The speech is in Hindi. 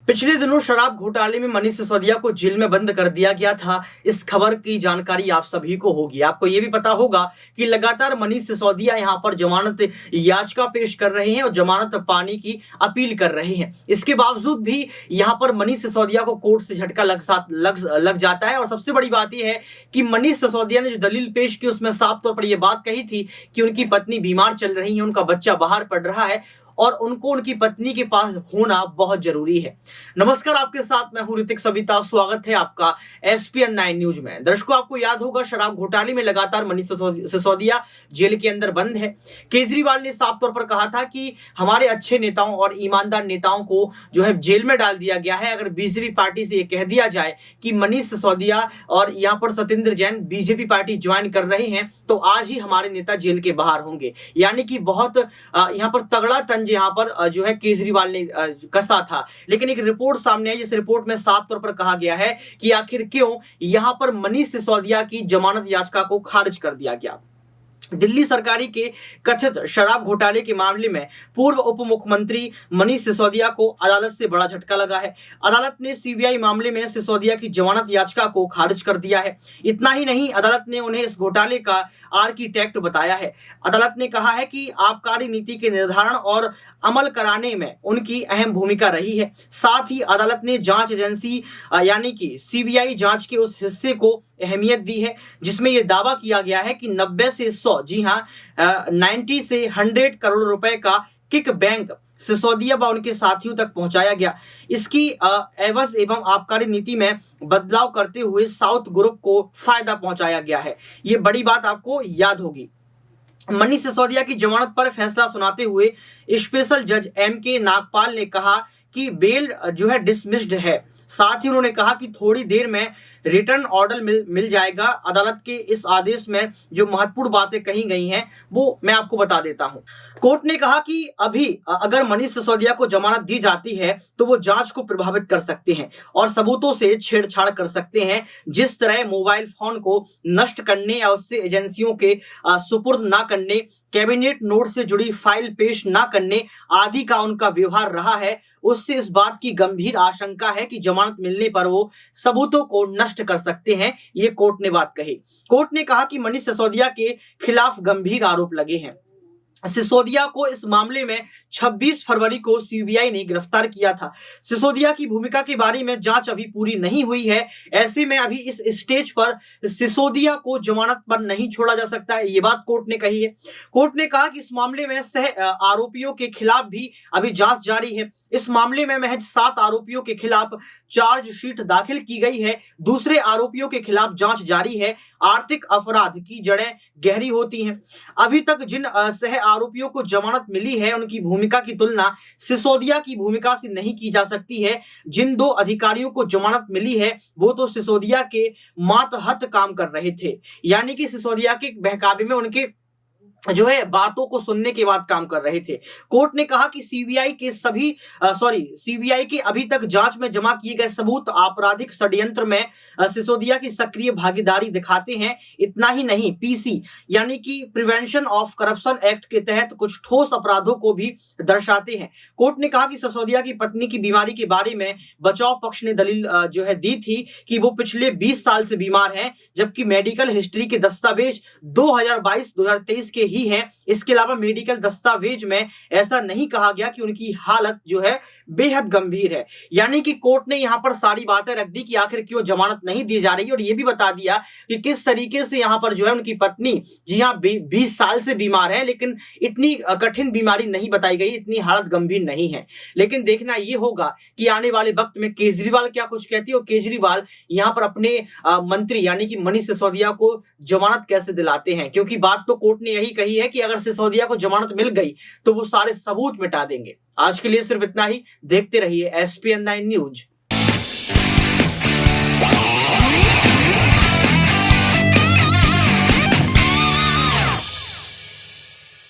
पिछले दिनों शराब घोटाले में मनीष सिसोदिया को जेल में बंद कर दिया गया था। इस खबर की जानकारी आप सभी को होगी। आपको यह भी पता होगा कि लगातार मनीष सिसोदिया यहां पर जमानत याचिका पेश कर रहे हैं और जमानत पाने की अपील कर रहे हैं। इसके बावजूद भी यहां पर मनीष सिसोदिया को कोर्ट से झटका लग जाता है। और सबसे बड़ी बात यह है कि मनीष सिसोदिया ने जो दलील पेश की उसमें साफ तौर पर यह बात कही थी कि उनकी पत्नी बीमार चल रही है, उनका बच्चा बाहर पढ़ रहा है और उनको उनकी पत्नी के पास होना बहुत जरूरी है। नमस्कार, आपके साथ मैं हूं ऋतिक सविता। स्वागत है आपका एसपीएन 9 न्यूज में। दर्शकों, आपको याद होगा शराब घोटाले में लगातार मनीष सिसोदिया जेल के अंदर बंद है। केजरीवाल ने साफ तौर पर कहा था कि हमारे अच्छे नेताओं और ईमानदार नेताओं को जो है जेल में डाल दिया गया है। अगर बीजेपी पार्टी से यह कह दिया जाए कि मनीष सिसोदिया और यहाँ पर Satyendra Jain BJP party join कर रहे हैं तो आज ही हमारे नेता जेल के बाहर होंगे। यानी कि बहुत यहाँ पर तगड़ा तंज यहाँ पर जो है केजरीवाल ने कसा था। लेकिन एक रिपोर्ट सामने आई, जिस रिपोर्ट में साफ तौर पर कहा गया है कि आखिर क्यों यहां पर मनीष सिसोदिया की जमानत याचिका को खारिज कर दिया गया। दिल्ली सरकारी के कथित शराब घोटाले के मामले में पूर्व उप मुख्यमंत्री मनीष सिसोदिया को अदालत से बड़ा झटका लगा है। अदालत ने सीबीआई मामले में सिसोदिया की जमानत याचिका को खारिज कर दिया है। इतना ही नहीं, अदालत ने उन्हें इस घोटाले का आर्किटेक्ट बताया है। अदालत ने कहा है कि आबकारी नीति के निर्धारण और अमल कराने में उनकी अहम भूमिका रही है। साथ ही अदालत ने जांच एजेंसी यानी कि सीबीआई जांच के उस हिस्से को अहमियत दी है जिसमें यह दावा किया गया है कि 90 से 100, जी हां, 90 से 100 करोड़ रुपए का किक बैंक सिसोदिया व उनके साथियों तक पहुंचाया गया। इसकी एवज एवं आबकारी नीति में बदलाव करते हुए साउथ ग्रुप को फायदा पहुंचाया गया है। ये बड़ी बात आपको याद होगी। मनीष सिसोदिया की जमानत पर फैसला सुनाते हुए स्पेशल जज एम.के. नागपाल ने कहा कि बेल जो है डिसमिस्ड है। साथ ही उन्होंने कहा कि थोड़ी देर में रिटर्न ऑर्डर मिल जाएगा। अदालत के इस आदेश में जो महत्वपूर्ण बातें कही गई हैं वो मैं आपको बता देता हूं। कोर्ट ने कहा कि अभी अगर मनीष सिसोदिया को जमानत दी जाती है तो वो जांच को प्रभावित कर सकते हैं और सबूतों से छेड़छाड़ कर सकते हैं। जिस तरह मोबाइल फोन को नष्ट करने या उससे एजेंसियों के सुपुर्द ना करने, कैबिनेट नोट से जुड़ी फाइल पेश ना करने आदि का उनका व्यवहार रहा है, उससे इस बात की गंभीर आशंका है कि जमानत मिलने पर वो सबूतों को नष्ट कर सकते हैं। ये कोर्ट ने बात कही। कोर्ट ने कहा कि मनीष सिसोदिया के खिलाफ गंभीर आरोप लगे हैं। सिसोदिया को इस मामले में 26 फरवरी को सीबीआई ने गिरफ्तार किया था। सिसोदिया की भूमिका के बारे में जांच अभी पूरी नहीं हुई है। ऐसे में अभी इस स्टेज पर सिसोदिया को जमानत पर नहीं छोड़ा जा सकता है, ये बात कोर्ट ने कही है। कोर्ट ने कहा कि इस मामले में सह आरोपियों के खिलाफ भी अभी जांच जारी है। इस मामले में महज 7 आरोपियों के खिलाफ चार्जशीट दाखिल की गई है। दूसरे आरोपियों के खिलाफ जांच जारी है। आर्थिक अपराध की जड़ें गहरी होती हैं। अभी तक जिन सह आरोपियों को जमानत मिली है उनकी भूमिका की तुलना सिसोदिया की भूमिका से नहीं की जा सकती है। जिन 2 अधिकारियों को जमानत मिली है वो तो सिसोदिया के मातहत काम कर रहे थे, यानी कि सिसोदिया के बहकावे में उनके जो है बातों को सुनने के बाद काम कर रहे थे। कोर्ट ने कहा कि सीबीआई के अभी तक जांच में जमा किए गए सबूत आपराधिक षड्यंत्र में सिसोदिया की सक्रिय भागीदारी दिखाते हैं। इतना ही नहीं, पीसी यानी कि प्रिवेंशन ऑफ करप्शन एक्ट के तहत कुछ ठोस अपराधों को भी दर्शाते हैं। कोर्ट ने कहा कि सिसोदिया की पत्नी की बीमारी के बारे में बचाव पक्ष ने दलील जो है दी थी कि वो पिछले 20 साल से बीमार हैं, जबकि मेडिकल हिस्ट्री के दस्तावेज 2022-2023 के ही हैं। इसके अलावा मेडिकल दस्तावेज में ऐसा नहीं कहा गया कि उनकी हालत जो है बेहद गंभीर है। यानी कि कोर्ट ने यहां पर सारी बातें रख दी कि आखिर क्यों जमानत नहीं दी जा रही, और यह भी बता दिया कि किस तरीके से यहां पर जो है उनकी पत्नी, जी हां, 20 साल से बीमार है, लेकिन इतनी कठिन बीमारी नहीं बताई गई, इतनी हालत गंभीर नहीं है। लेकिन देखना यह होगा कि आने वाले वक्त में केजरीवाल क्या कुछ कहती है और केजरीवाल यहां पर अपने मंत्री यानी कि मनीष सिसोदिया को जमानत कैसे दिलाते हैं। क्योंकि बात तो कोर्ट ने यही कही है कि अगर सिसोदिया को जमानत मिल गई तो वो सारे सबूत मिटा देंगे। आज के लिए सिर्फ इतना ही। देखते रहिए एसपीएन 9 न्यूज।